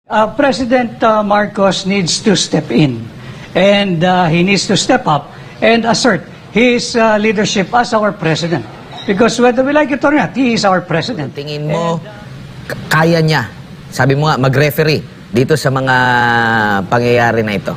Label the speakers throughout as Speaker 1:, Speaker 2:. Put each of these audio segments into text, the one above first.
Speaker 1: President Marcos needs to step in, and he needs to step up and assert his leadership as our president. Because whether we like it or not, he is our president.
Speaker 2: Tingin mo, kaya niya, sabi mo nga, mag-referee dito sa mga pangyayari na ito?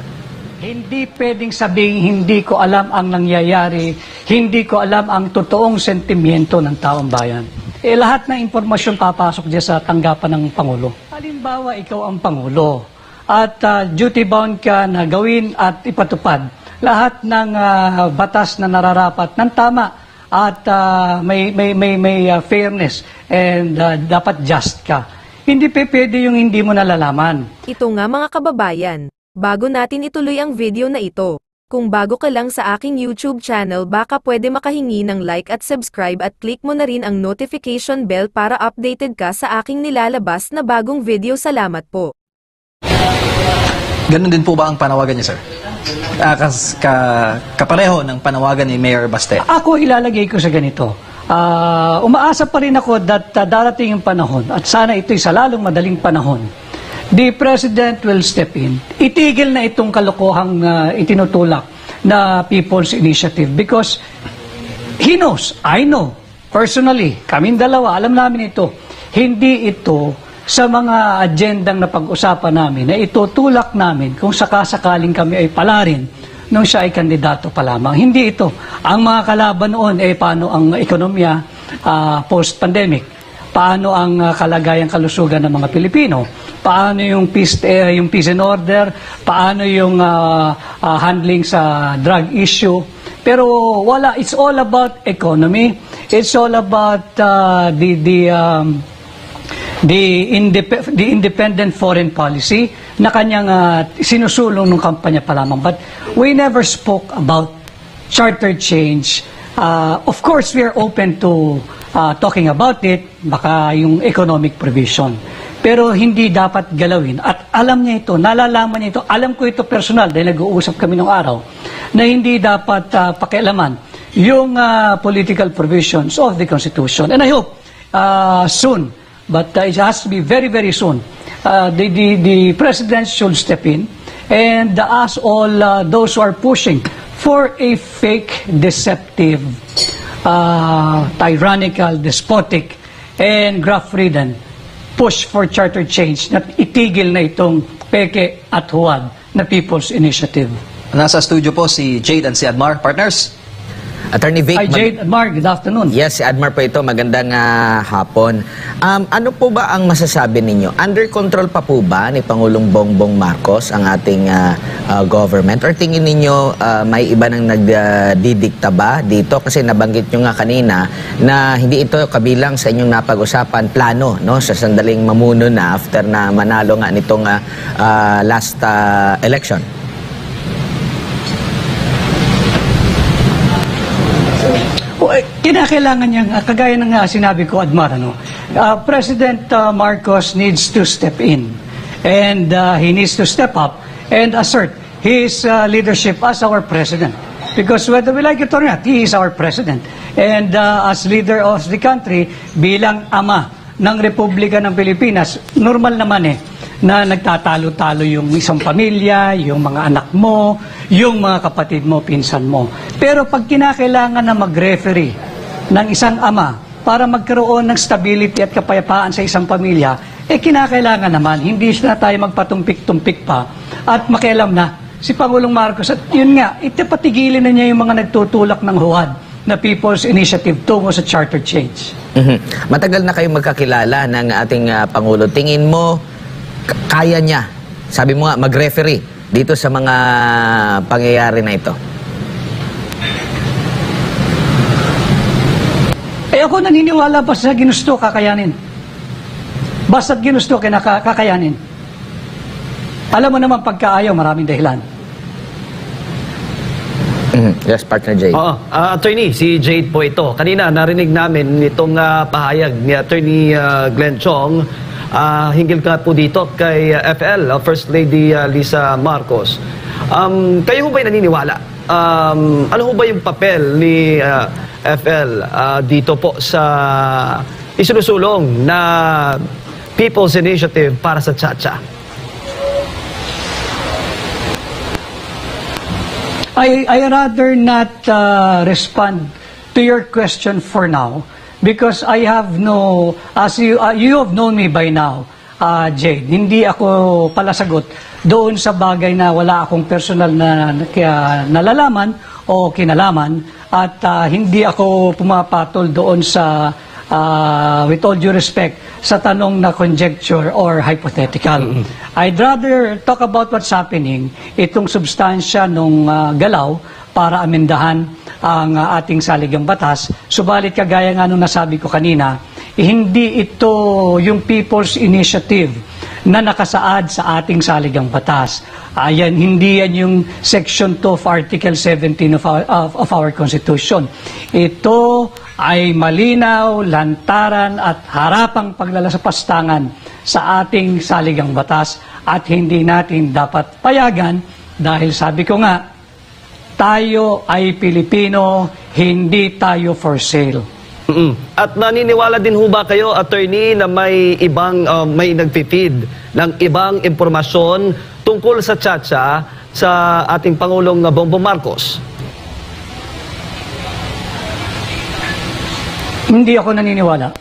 Speaker 1: Hindi pwedeng sabihin, hindi ko alam ang nangyayari, hindi ko alam ang totoong sentimiento ng taong bayan. Lahat ng impormasyon papasok dyan sa tanggapan ng Pangulo. Halimbawa, ikaw ang Pangulo at duty-bound ka na gawin at ipatupad lahat ng batas na nararapat ng tama at may fairness and dapat just ka. Hindi pwede yung hindi mo nalalaman.
Speaker 3: Ito nga mga kababayan, bago natin ituloy ang video na ito, kung bago ka lang sa aking YouTube channel baka pwede makahingi ng like at subscribe at click mo na rin ang notification bell para updated ka sa aking nilalabas na bagong video. Salamat po.
Speaker 4: Ganun din po ba ang panawagan niya, sir? Kapareho ng panawagan ni Mayor Baste?
Speaker 1: Ako ilalagay ko sa ganito. Umaasa pa rin ako that darating yung panahon at sana ito'y sa lalong madaling panahon. The President will step in. Itigil na itong kalokohang itinutulak na People's Initiative because he knows, I know, personally, kaming dalawa, alam namin ito, hindi ito sa mga agendang na pag-usapan namin na itutulak namin kung sakasakaling kami ay palarin nung siya ay kandidato pa lamang. Hindi ito. Ang mga kalaban noon ay paano ang ekonomiya post-pandemic, paano ang kalagayang kalusugan ng mga Pilipino, paano yung peace and order, paano yung handling sa drug issue. Pero wala, it's all about economy. It's all about the independent foreign policy na kanyang sinusulong ng kampanya pa lamang. But we never spoke about charter change. Of course, we are open to talking about it, baka yung economic provision. Pero hindi dapat galawin. At alam niya ito, nalalaman niya ito, alam ko ito personal dahil nag-uusap kami nung araw, na hindi dapat pakialaman yung political provisions of the Constitution. And I hope soon, but it has to be very, very soon, the President should step in and ask all those who are pushing for a fake, deceptive, tyrannical, despotic, and graft-ridden push for charter change na itigil na itong peke at huwad na People's Initiative.
Speaker 4: Nasa studio po si Jade and si Admar. Partners?
Speaker 2: Attorney Vic.
Speaker 1: Hi Jade, Admar, good afternoon.
Speaker 2: Yes, si Admar po ito. Magandang hapon. Ano po ba ang masasabi ninyo? Under control pa po ba ni Pangulong Bongbong Marcos ang ating government? Or tingin ninyo may iba nang nagdidikta ba dito? Kasi nabanggit nyo nga kanina na hindi ito kabilang sa inyong napag-usapan plano, no? Sa sandaling mamuno na after na manalo nga nitong last election.
Speaker 1: Kinakailangan niyang, kagaya ng sinabi ko, Admar, President Marcos needs to step in and he needs to step up and assert his leadership as our president. Because whether we like it or not, he is our president. And as leader of the country, bilang ama ng Republika ng Pilipinas, normal naman na nagtatalo-talo yung isang pamilya, yung mga anak mo, yung mga kapatid mo, pinsan mo. Pero pag kinakailangan na mag-referee ng isang ama para magkaroon ng stability at kapayapaan sa isang pamilya, kinakailangan naman, hindi na tayo magpatumpik-tumpik pa at makialam na si Pangulong Marcos. At yun nga, patigilin na niya yung mga nagtutulak ng huwad na People's Initiative tungo sa charter change.
Speaker 2: Matagal na kayong magkakilala ng ating Pangulo. Tingin mo, kaya niya, sabi mo nga, mag-referee dito sa mga pangyayari na ito?
Speaker 1: Ako naniniwala pa sa ginusto, kakayanin. Basta't ginusto, kakayanin. Alam mo naman, pagkaayaw, maraming dahilan.
Speaker 2: Yes, partner Jade.
Speaker 5: Oo. Attorney, si Jade po ito. Kanina, narinig namin itong pahayag ni Attorney Glenn Chong hinggil ka po dito kay FL, First Lady Lisa Marcos. Kayo ho ba'y naniniwala? Ano ho ba yung papel ni FL dito po sa isinusulong na People's Initiative para sa Chacha?
Speaker 1: I rather not respond to your question for now because I have no, as you have known me by now, Jade, hindi ako palasagot doon sa bagay na wala akong personal na nalalaman o kinalaman at hindi ako pumapatol doon sa with all due respect sa tanong na conjecture or hypothetical. I'd rather talk about what's happening, itong substansya nung galaw para amendahan ang ating saligang batas. Subalit kagaya nga nung nasabi ko kanina, hindi ito yung people's initiative na nakasaad sa ating saligang batas. Ayan, hindi yan yung Section 2 of Article 17 of our Constitution. Ito ay malinaw, lantaran at harapang paglalasapastangan sa ating saligang batas at hindi natin dapat payagan dahil sabi ko nga, tayo ay Pilipino, hindi tayo for sale.
Speaker 5: At naniniwala din ho ba kayo, attorney, na may ibang may nagpi-feed ng ibang impormasyon tungkol sa Chacha sa ating Pangulong Bongbong Marcos?
Speaker 1: Hindi ako naniniwala.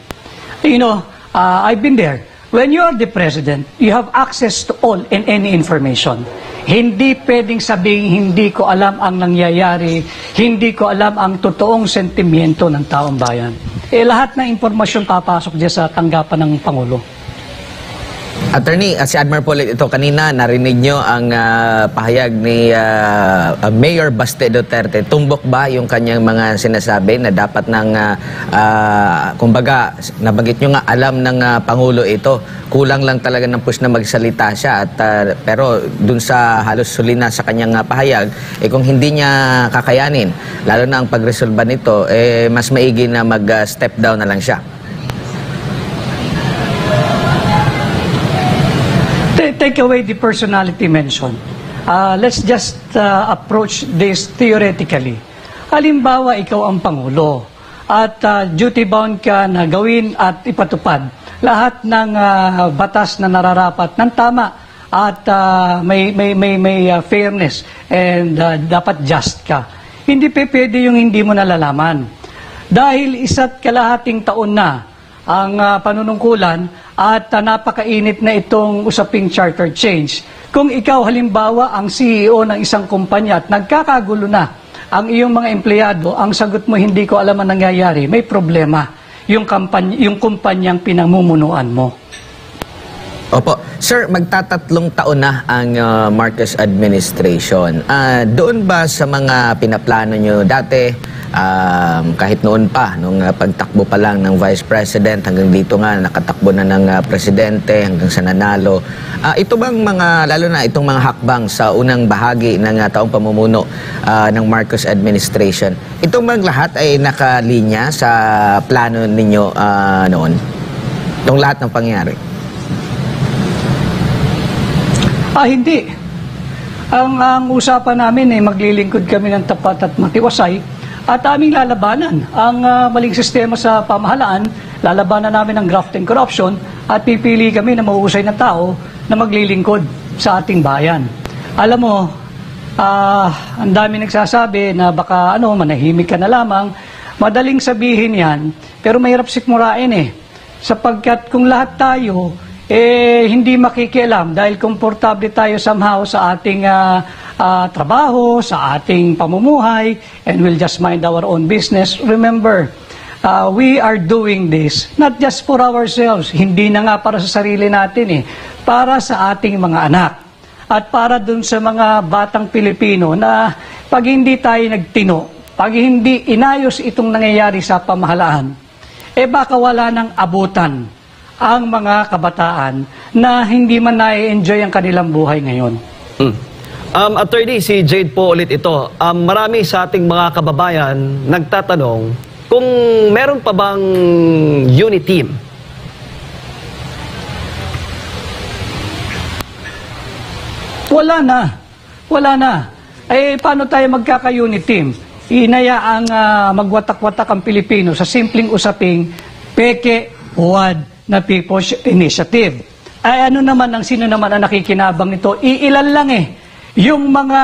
Speaker 1: You know, I've been there. When you are the president, you have access to all and any information. Hindi pwedeng sabihin, hindi ko alam ang nangyayari, hindi ko alam ang totoong sentimiento ng taong bayan. Lahat ng impormasyon papasok dyan sa tanggapan ng Pangulo.
Speaker 2: Attorney, si Admar po ulit ito, kanina narinig nyo ang pahayag ni Mayor Baste Duterte. Tumbok ba yung kanyang mga sinasabi na dapat ng, kumbaga, nabanggit nyo nga, alam ng Pangulo ito. Kulang lang talaga ng push na magsalita siya. At, pero dun sa halos huli na sa kanyang pahayag, kung hindi niya kakayanin, lalo na ang pagresolba nito, mas maigi na mag-step down na lang siya.
Speaker 1: Take away the personality mention. Let's just approach this theoretically. Halimbawa, ikaw ang Pangulo at duty-bound ka na gawin at ipatupad lahat ng batas na nararapat ng tama at may fairness and dapat just ka. Hindi pwede yung hindi mo nalalaman. Dahil isa't kalahating taon na ang panunungkulan at napakainit na itong usaping charter change. Kung ikaw halimbawa ang CEO ng isang kumpanya at nagkakagulo na ang iyong mga empleyado, ang sagot mo hindi ko alam ang nangyayari, may problema yung kumpanyang pinamumunuan mo.
Speaker 2: Opo. Sir, magtatatlong taon na ang Marcos administration. Doon ba sa mga pinaplano nyo dati, kahit noon pa, nung pagtakbo pa lang ng Vice President, hanggang dito nga, nakatakbo na ng Presidente, hanggang sa nanalo, ito bang mga, lalo na itong mga hakbang sa unang bahagi ng taong pamumuno ng Marcos administration, itong bang lahat ay nakalinya sa plano ninyo noon? Itong lahat ng pangyari?
Speaker 1: Hindi. Ang usapan namin ay maglilingkod kami ng tapat at matiwasay at aming lalabanan ang maling sistema sa pamahalaan, lalabanan namin ang graft and corruption at pipili kami na mahuhusay na tao na maglilingkod sa ating bayan. Alam mo, ang dami nagsasabi na baka manahimik ka na lamang, madaling sabihin yan, pero mahirap sikmurain sapagkat kung lahat tayo hindi makikialam dahil komportable tayo somehow sa ating trabaho, sa ating pamumuhay, and we'll just mind our own business. Remember, we are doing this not just for ourselves, hindi na nga para sa sarili natin para sa ating mga anak at para dun sa mga batang Pilipino na pag hindi tayo nagtino, pag hindi inayos itong nangyayari sa pamahalaan, baka wala nang abutan ang mga kabataan na hindi man na-enjoy ang kanilang buhay ngayon.
Speaker 5: Attorney, si Jade po ulit ito. Marami sa ating mga kababayan nagtatanong kung meron pa bang unit team.
Speaker 1: Wala na. Wala na. Paano tayo magkaka-unit team? Inayaang magwatak-watak ang Pilipino sa simpleng usaping peke, huwad, na People's Initiative. Sino naman ang nakikinabang nito? Iilan lang yung mga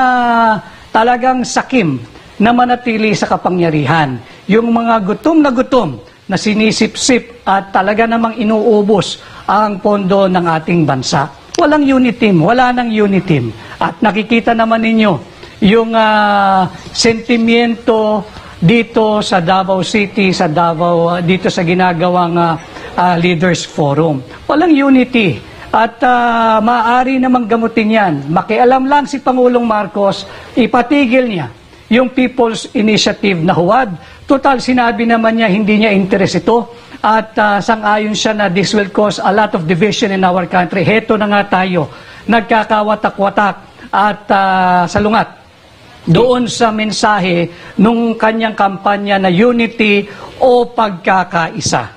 Speaker 1: talagang sakim na manatili sa kapangyarihan. Yung mga gutom na sinisip-sip at talaga namang inuubos ang pondo ng ating bansa. Walang unit team, wala nang unit team. At nakikita naman ninyo yung sentimiento dito sa Davao City, sa Davao, dito sa ginagawang Leaders Forum. Walang unity. At maaari namang gamutin yan. Makialam lang si Pangulong Marcos, ipatigil niya yung People's Initiative na huwad. Total, sinabi naman niya, hindi niya interes ito. At sang-ayon siya na this will cause a lot of division in our country. Heto na nga tayo, nagkakawatak-watak at salungat doon sa mensahe nung kanyang kampanya na unity o pagkakaisa.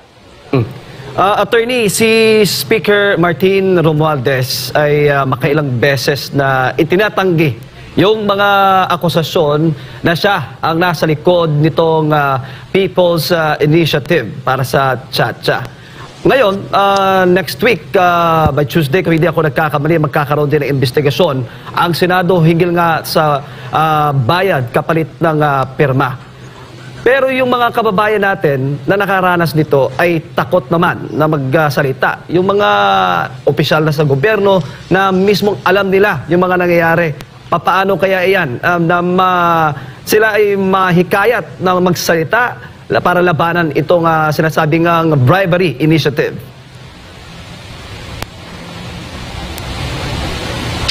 Speaker 5: Attorney, si Speaker Martin Romualdez ay makailang beses na itinatanggi yung mga akusasyon na siya ang nasa likod nitong People's Initiative para sa Chacha. Ngayon, next week, by Tuesday, kung hindi ako nagkakamali, magkakaroon din ng investigasyon ang Senado hinggil nga sa bayad kapalit ng pirma. Pero yung mga kababayan natin na nakaranas nito ay takot naman na magsalita. Yung mga opisyal na sa gobyerno na mismong alam nila yung mga nangyayari. Paano kaya iyan sila ay mahikayat na magsalita para labanan itong sinasabing bribery initiative?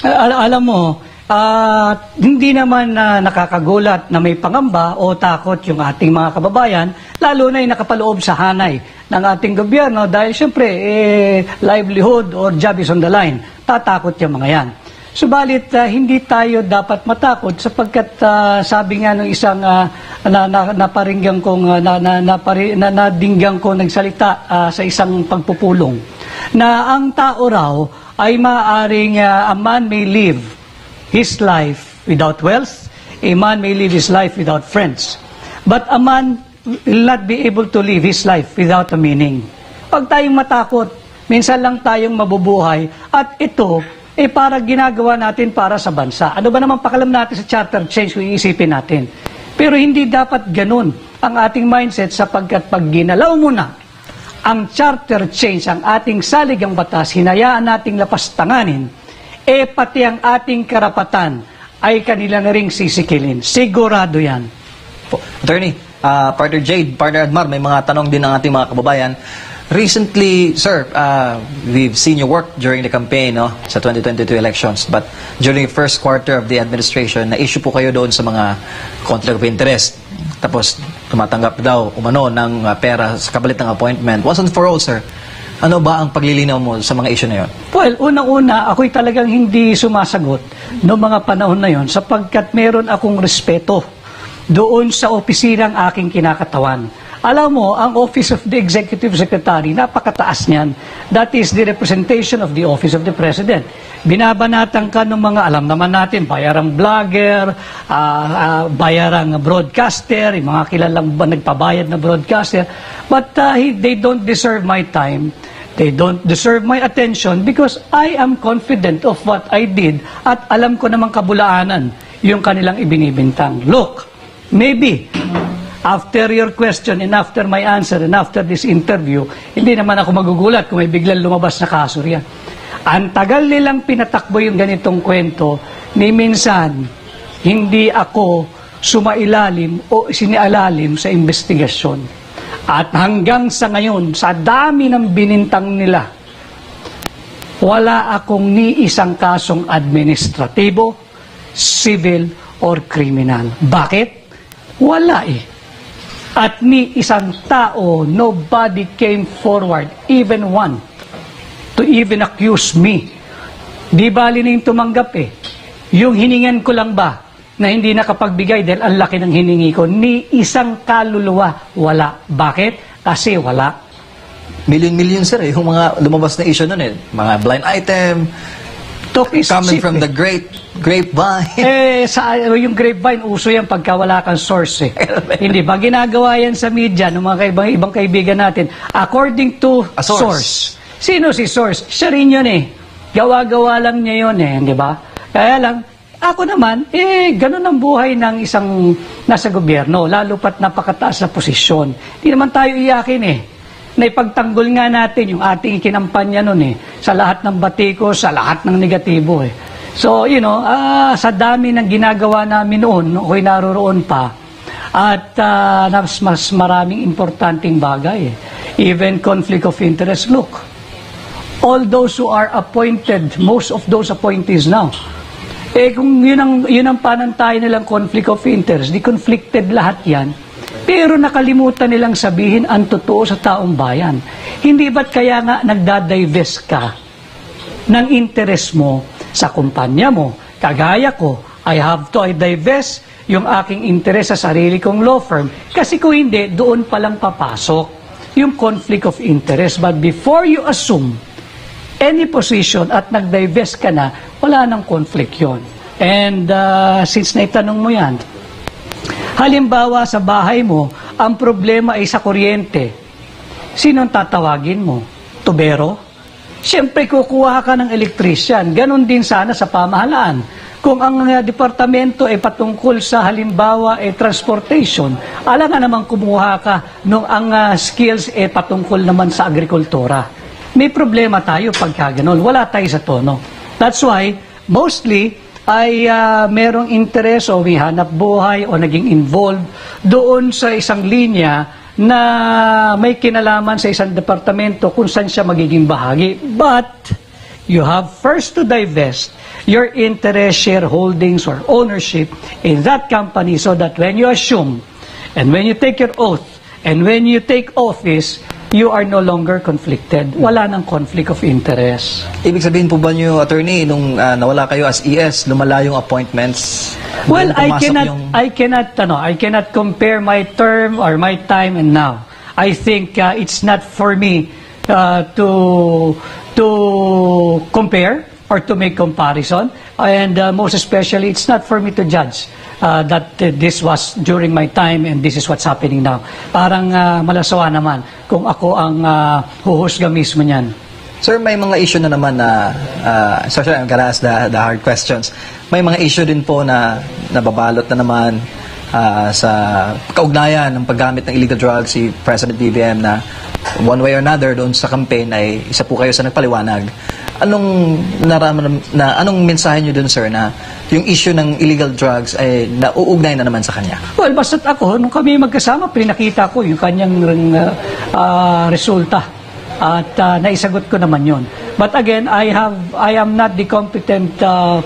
Speaker 1: Alam mo, hindi naman nakakagulat na may pangamba o takot yung ating mga kababayan, lalo na yung nakapaloob sa hanay ng ating gobyerno dahil syempre livelihood or job is on the line. Tatakot yung mga yan. Subalit, hindi tayo dapat matakot sapagkat sabi nga ng isang naparinggan kong nadinggang ko nagsalita sa isang pagpupulong na ang tao raw ay maaaring a man may live his life without wealth, a man may live his life without friends, but a man will not be able to live his life without a meaning. Pag tayong matakot, minsan lang tayong mabubuhay at ito para ginagawa natin para sa bansa. Ano ba naman pakalam natin sa charter change kung iisipin natin? Pero hindi dapat ganun ang ating mindset sapagkat pag ginalaw mo na ang charter change, ang ating saligang batas, hinayaan nating lapastanganin, pati ang ating karapatan ay kanila na ring sisikilin. Sigurado yan.
Speaker 4: Attorney, Partner Jade, Partner Admar, may mga tanong din ng ating mga kababayan. Recently, sir, we've seen your work during the campaign sa 2022 elections. But during the first quarter of the administration, na-issue po kayo doon sa mga conflict of interest. Tapos, tumatanggap daw umano ng pera sa kapalit ng appointment. Once and for all, sir, ano ba ang paglilinaw mo sa mga issue na yon?
Speaker 1: Well, unang-una, ako'y talagang hindi sumasagot noong mga panahon na yon sapagkat meron akong respeto doon sa opisinang aking kinakatawan. Alam mo, ang Office of the Executive Secretary, napakataas niyan. That is the representation of the Office of the President. Binabanatan ka ng mga, alam naman natin, bayarang vlogger, bayarang broadcaster, yung mga kilalang nagpabayad na broadcaster. But they don't deserve my time. They don't deserve my attention because I am confident of what I did at alam ko namang kabulaanan yung kanilang ibinibintang. Look, maybe after your question and after my answer and after this interview, hindi naman ako magugulat kung may biglang lumabas na kaso riyan. Ang tagal nilang pinatakbo yung ganitong kwento, ni minsan hindi ako sumailalim o sinialalim sa investigasyon. At hanggang sa ngayon, sa dami ng binintang nila, wala akong ni isang kasong administratibo, civil, or criminal. Bakit? Wala At ni isang tao, nobody came forward, even one, to even accuse me. Di bali na yung tumanggap Yung hiningan ko lang ba na hindi nakapagbigay dahil ang laki ng hiningi ko, ni isang kaluluwa, wala. Bakit? Kasi wala.
Speaker 4: Million, sir, yung mga lumabas na issue nun Mga blind item,
Speaker 1: Talk is
Speaker 4: coming
Speaker 1: cheap,
Speaker 4: from the grapevine.
Speaker 1: Yung grapevine, uso yan pagka wala kang source Hindi ba? Ginagawa yan sa media ng mga ibang kaibigan natin. According to
Speaker 4: A source.
Speaker 1: Sino si source? Siya rin yun Gawa-gawa lang niya yun di ba? Kaya lang, ako naman, ganun ang buhay ng isang nasa gobyerno, lalo pat napakataas na posisyon. Hindi naman tayo iyakin na ipagtanggol nga natin yung ating ikinampanya nun sa lahat ng batikos, sa lahat ng negatibo So, sa dami ng ginagawa namin noon, ako'y naroroon pa, at mas maraming importanteng bagay. Even conflict of interest. Look, all those who are appointed, most of those appointees now, kung yun ang panantay nilang conflict of interest, di conflicted lahat yan, pero nakalimutan nilang sabihin ang totoo sa taong bayan. Hindi ba't kaya nga nagdadivest ka ng interest mo sa kumpanya mo? Kagaya ko, I have to divest yung aking interest sa sarili kong law firm. Kasi kung hindi, doon palang papasok yung conflict of interest. But before you assume any position at nag-divest ka na, wala nang conflict yon. And since naitanong mo yan, halimbawa sa bahay mo, ang problema ay sa kuryente. Sinong tatawagin mo? Tubero? Siyempre, kukuha ka ng electrician. Ganon din sana sa pamahalaan. Kung ang departamento ay patungkol sa halimbawa transportation, alam nga naman kumuha ka nung ang skills ay patungkol naman sa agrikultura. May problema tayo pagka ganon. Wala tayo sa tono. That's why, mostly, ay merong interest o may hanap buhay o naging involved doon sa isang linya na may kinalaman sa isang departamento kung saan siya magiging bahagi. But, you have first to divest your interest, shareholdings, or ownership in that company so that when you assume and when you take your oath and when you take office, you are no longer conflicted. Wala nang conflict of interest.
Speaker 4: Ibig sabihin po ba niyo, attorney, nung nawala kayo as ES, lumala yung appointments?
Speaker 1: Well,
Speaker 4: Then
Speaker 1: I cannot compare my term or my time and now. I think it's not for me to compare or to make comparison, and most especially, it's not for me to judge that this was during my time and this is what's happening now. Parang malasawa naman kung ako ang huhusga mismo niyan.
Speaker 4: Sir, may mga issue na naman na, especially I'm gonna ask the hard questions, may mga issue din po na nababalot na naman sa kaugnayan ng paggamit ng illegal drugs si President BBM na one way or another doon sa campaign ay isa po kayo sa nagpaliwanag. Anong mensahe niyo doon, sir, na yung issue ng illegal drugs ay nauugnay na naman sa kanya?
Speaker 1: Well, basta't ako, nung kami magkasama, pinakita ko yung kanyang resulta. At naisagot ko naman yun. But again, I am not the competent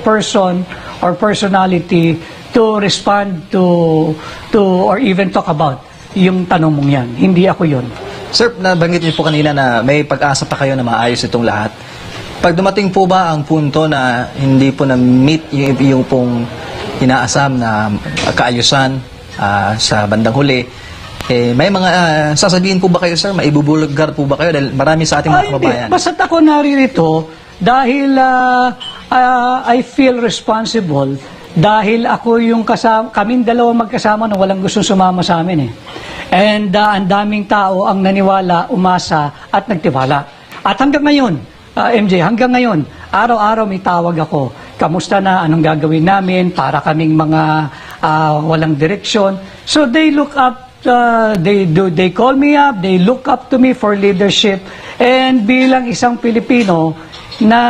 Speaker 1: person or personality to respond to or even talk about yung tanong mong yan. Hindi ako yun.
Speaker 4: Sir, nabanggit niyo po kanina na may pag-asa pa kayo na maayos itong lahat. Pag dumating po ba ang punto na hindi po na-meet yung pong inaasam na kaayusan sa bandang huli, may mga sasabihin po ba kayo, sir? Maibubulgar po ba kayo? Dahil marami sa ating mga kababayan.
Speaker 1: Basta't ako naririto dahil I feel responsible dahil ako yung kaming dalawa magkasama na walang gustong sumama sa amin And ang daming tao ang naniwala, umasa at nagtiwala. At hanggang ngayon, MJ, hanggang ngayon, araw-araw may tawag ako. Kamusta na? Anong gagawin namin? Para kaming mga walang direksyon. So they look up, they call me up, they look up to me for leadership. And bilang isang Pilipino na,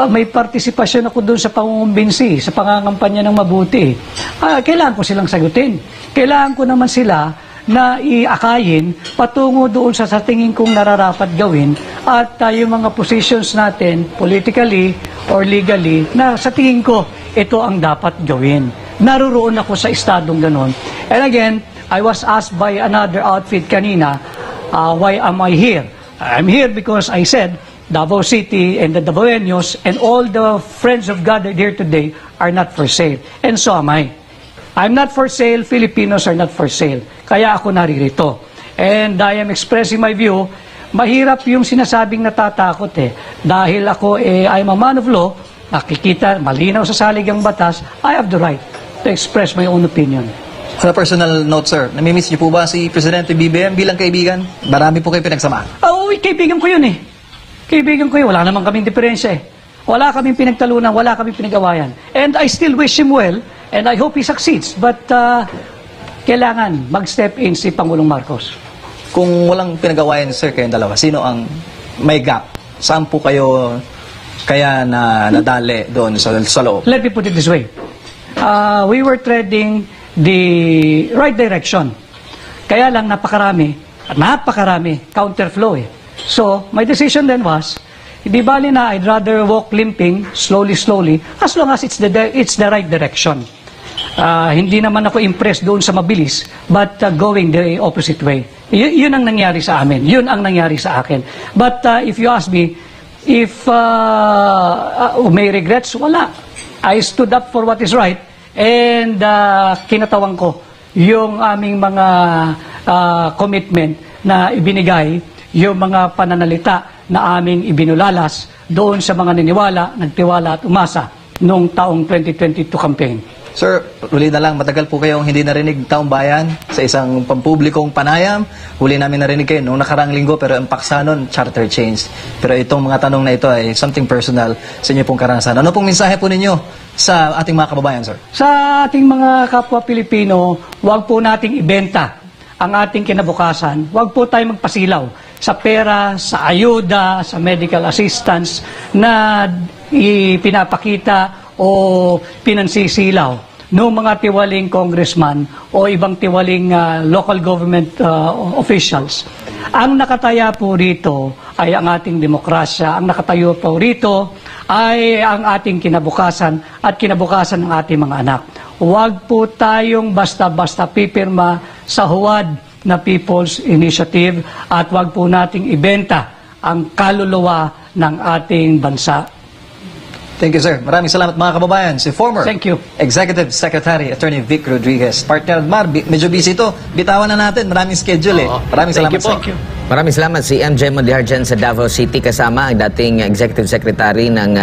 Speaker 1: may partisipasyon ako doon sa pangungumbinsi, sa pangangampanya ng mabuti. Kailangan ko silang sagutin. Kailangan ko naman sila na iakayin patungo doon sa tingin kong nararapat gawin at yung mga positions natin politically or legally na sa tingin ko ito ang dapat gawin. Naruroon ako sa estadong ganon. And again, I was asked by another outfit kanina, why am I here? I'm here because I said Davao City and the Davaoenos and all the friends of God that are here today are not for sale. And so am I. I'm not for sale, Filipinos are not for sale. Kaya ako naririto. And I am expressing my view. Mahirap yung sinasabing natatakot Dahil ako I'm a man of law, nakikita, malinaw sa saligang batas, I have the right to express my own opinion.
Speaker 4: On a personal note, sir, namimiss niyo po ba si Presidente BBM bilang kaibigan? Marami po kayo pinagsamahan.
Speaker 1: Oo, kaibigan ko yun Kaibigan ko yun. Wala naman kaming diferensya Wala kaming pinagtalunan, wala kaming pinag-awayan. And I still wish him well, and I hope he succeeds. But kailangan mag-step in si Pangulong Marcos.
Speaker 4: Kung walang pinag-awayan, sir, kayong dalawa, sino ang may gap? Saan po kayo kaya na nadali doon sa loob?
Speaker 1: Let me put it this way. We were treading the right direction. Kaya lang napakarami, counterflow eh. So, my decision then was, di bali na I'd rather walk limping, slowly, as long as it's the right direction. Hindi naman ako impressed doon sa mabilis, but going the opposite way. Yun ang nangyari sa amin. Yun ang nangyari sa akin. But if you ask me, if may regrets, wala. I stood up for what is right, and kinatawan ko yung aming mga commitment na ibinigay, yung mga pananalita na aming ibinulalas doon sa mga niniwala, nagtiwala at umasa noong taong 2022 campaign.
Speaker 4: Sir, huli na lang, matagal po kayong hindi narinig taong bayan sa isang pampublikong panayam. Huli namin narinig kayo noong nakaraang linggo, pero ang paksa nun, charter change. Pero itong mga tanong na ito ay something personal sa inyo pong karanasan. Ano pong mensahe po ninyo sa ating mga kababayan, sir?
Speaker 1: Sa ating mga kapwa Pilipino, huwag po nating ibenta ang ating kinabukasan. Huwag po tayo magpasilaw sa pera, sa ayuda, sa medical assistance na ipinapakita o pinansisilaw ng mga tiwaling congressman o ibang tiwaling local government officials. Ang nakataya po rito ay ang ating demokrasya. Ang nakatayo po rito ay ang ating kinabukasan at kinabukasan ng ating mga anak. Huwag po tayong basta-basta pipirma sa huwad na People's Initiative at huwag po nating ibenta ang kaluluwa ng ating bansa.
Speaker 4: Thank you, sir. Maraming salamat, mga kababayan. Si former
Speaker 1: Thank you.
Speaker 4: Executive Secretary Attorney Vic Rodriguez. Partner Admar, medyo busy ito. Bitawan na natin. Maraming schedule eh. Maraming salamat, sir.
Speaker 1: Thank you.
Speaker 2: Maraming salamat si MJ Modiar dyan sa Davao City kasama ang dating Executive Secretary ng